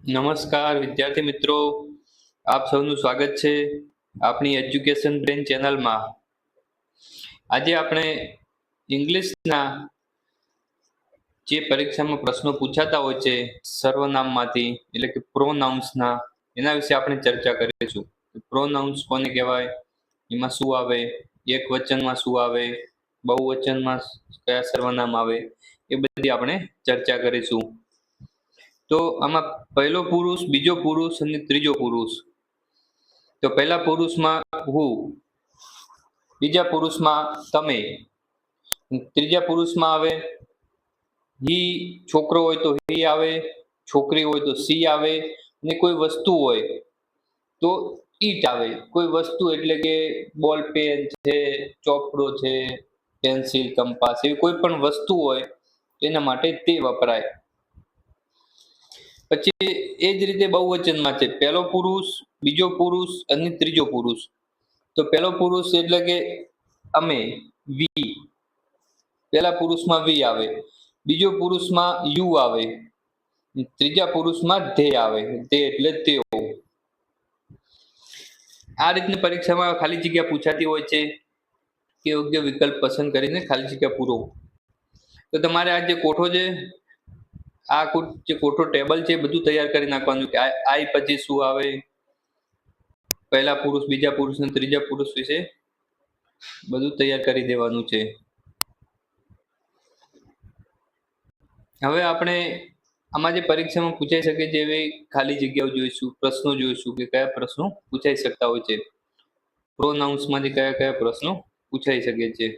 નમસ્કાર વિદ્યાર્થી મિત્રો, આપ સૌનું સ્વાગત છે આપણી એજ્યુકેશન બ્રેન ચેનલમાં। આજે આપણે ઇંગ્લિશના જે પરીક્ષામાં પ્રશ્નો પૂછાતા હોય છે સર્વનામમાંથી એટલે કે પ્રોનાઉન્સના, એના વિશે આપણે ચર્ચા કરીશું। પ્રોનાઉન્સ કોને કહેવાય, એમાં શું આવે, એક વચનમાં શું આવે, બહુવચનમાં કયા સર્વનામ આવે, એ બધી આપણે ચર્ચા કરીશું। તો આમાં પહેલો પુરુષ, બીજો પુરુષ અને ત્રીજો પુરુષ। તો પહેલા પુરુષમાં હું, બીજા પુરુષમાં તમે, ત્રીજા પુરુષમાં આવે હી, છોકરો હોય તો હી આવે, છોકરી હોય તો સી આવે, અને કોઈ વસ્તુ હોય તો ઈટ આવે। કોઈ વસ્તુ એટલે કે બોલ પેન છે, ચોપડો છે, પેન્સિલ, કંપાસ, એવી કોઈ પણ વસ્તુ હોય એના માટે તે વપરાય। પછી એ જ રીતે બહુવચનમાં છે પહેલો પુરુષ, બીજો પુરુષ અને ત્રીજો પુરુષ। તો પહેલો પુરુષ એટલે કે અમે, વી, પહેલા પુરુષમાં વી આવે, બીજો પુરુષમાં યુ આવે, ત્રીજા પુરુષમાં ધે આવે, તે એટલે તેઓ। આ રીતની પરીક્ષામાં ખાલી જગ્યા પૂછાતી હોય છે કે યોગ્ય વિકલ્પ પસંદ કરીને ખાલી જગ્યા પૂરો। તો તમારે આ જે કોઠો છે, આ જે કોઠો ટેબલ છે, બધું તૈયાર કરી નાખવાનું કે આઈ પછી શું આવે, પહેલા પુરુષ, બીજા પુરુષ અને ત્રીજા પુરુષ વિશે બધું તૈયાર કરી દેવાનું છે। હવે આપણે આમાં જે પરીક્ષામાં પૂછાઈ શકે છે એવી ખાલી જગ્યાઓ જોઈશું, પ્રશ્નો જોઈશું કે કયા પ્રશ્નો પૂછાઈ શકતા હોય છે, પ્રોનાઉન્સમાંથી કયા કયા પ્રશ્નો પૂછાઈ શકે છે।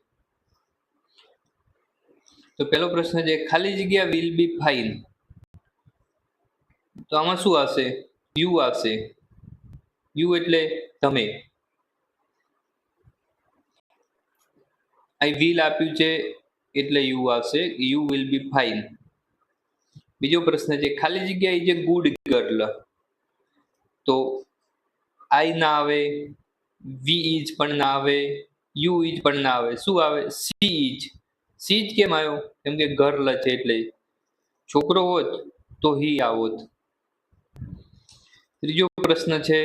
તો પહેલો પ્રશ્ન છે, ખાલી જગ્યા વિલ બી ફાઇન। તો આમાં શું આવશે, યુ આવશે। યુ એટલે તમે। આઈ વિલ આપ્યું છે એટલે યુ આવશે, યુ વિલ બી ફાઇન। બીજો પ્રશ્ન છે, ખાલી જગ્યા ઇઝ એ ગુડ ગર્લ। તો આઈ ના આવે, વી ઇઝ પણ ના આવે, યુ ઇઝ પણ ના આવે, શું આવે, સી ઇઝ। સી જ કેમ આવ્યો, કેમ કે ગર્લ છે એટલે। છોકરો હોત તો હી આવોત। ત્રીજો પ્રશ્ન છે,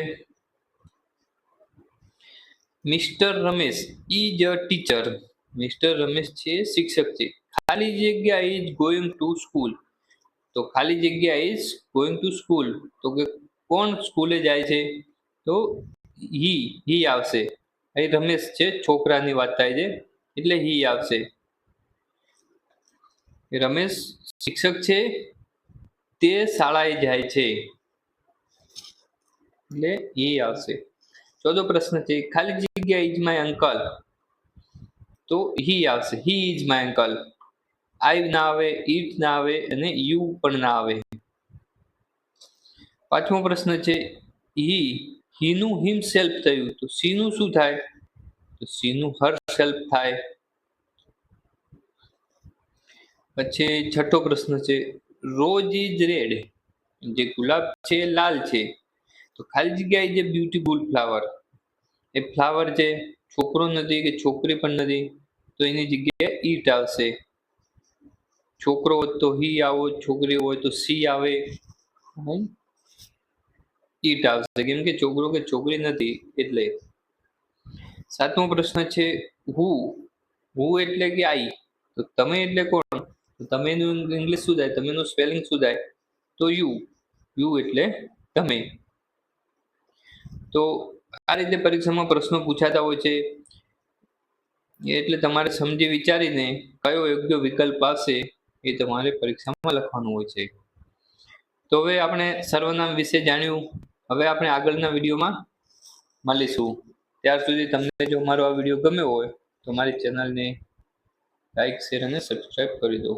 mister Ramesh is a teacher. Mister Ramesh છે શિક્ષક છે। ખાલી જગ્યા ઇઝ ગોઈંગ ટુ સ્કૂલ। તો ખાલી જગ્યા ઇઝ ગોઈંગ ટુ સ્કૂલ, તો કે કોણ સ્કૂલે જાય છે, તો હી આવશે। અહીં રમેશ છે, છોકરાની વાત થાય છે એટલે હી આવશે। રમેશ શિક્ષક છે, તે શાળાએ જાય છે એટલે હી આવશે। ચોથો પ્રશ્ન છે, ખાલી જગ્યા ઇઝ માય અંકલ। તો હી આવશે, હી ઇઝ માય અંકલ। આઈ ના આવે, ઇટ ના આવે અને યુ પણ ના આવે। પાંચમો પ્રશ્ન છે, હીનું હિમસેલ્ફ થયું, તો સીનું શું થાય, તો સીનું હર સેલ્ફ થાય। પછી છઠ્ઠો પ્રશ્ન છે, રોઝ ઇઝ રેડ। જે ગુલાબ છે લાલ છે, તો ખાલી જગ્યા is A beautiful flower. A flower છે, છોકરો નથી કે છોકરી પણ નથી, તો એની જગ્યાએ ઈટ આવશે। છોકરો હોય તો હી આવો, છોકરી હોય તો સી આવે, ઈટ આવશે, કેમ કે છોકરો કે છોકરી નથી એટલે। સાતમો પ્રશ્ન છે, હુ એટલે કે આઈ। તો તમે એટલે કોણ, તો તમેનું ઇંગ્લિશ શું થાય, તમેનું સ્પેલિંગ શું થાય, તો યુ એટલે તમે। તો આ રીતે પરીક્ષામાં પ્રશ્નો પૂછાતા હોય છે, એટલે તમારે સમજી વિચારીને કયો યોગ્ય વિકલ્પ આવશે એ તમારે પરીક્ષામાં લખવાનું હોય છે। તો હવે આપણે સર્વનામ વિશે જાણ્યું। હવે આપણે આગળના વિડીયોમાં મળીશું। ત્યાર સુધી તમને જો મારો આ વિડીયો ગમ્યો હોય તો મારી ચેનલને લાઈક, શેર અને સબસ્ક્રાઈબ કરી દો।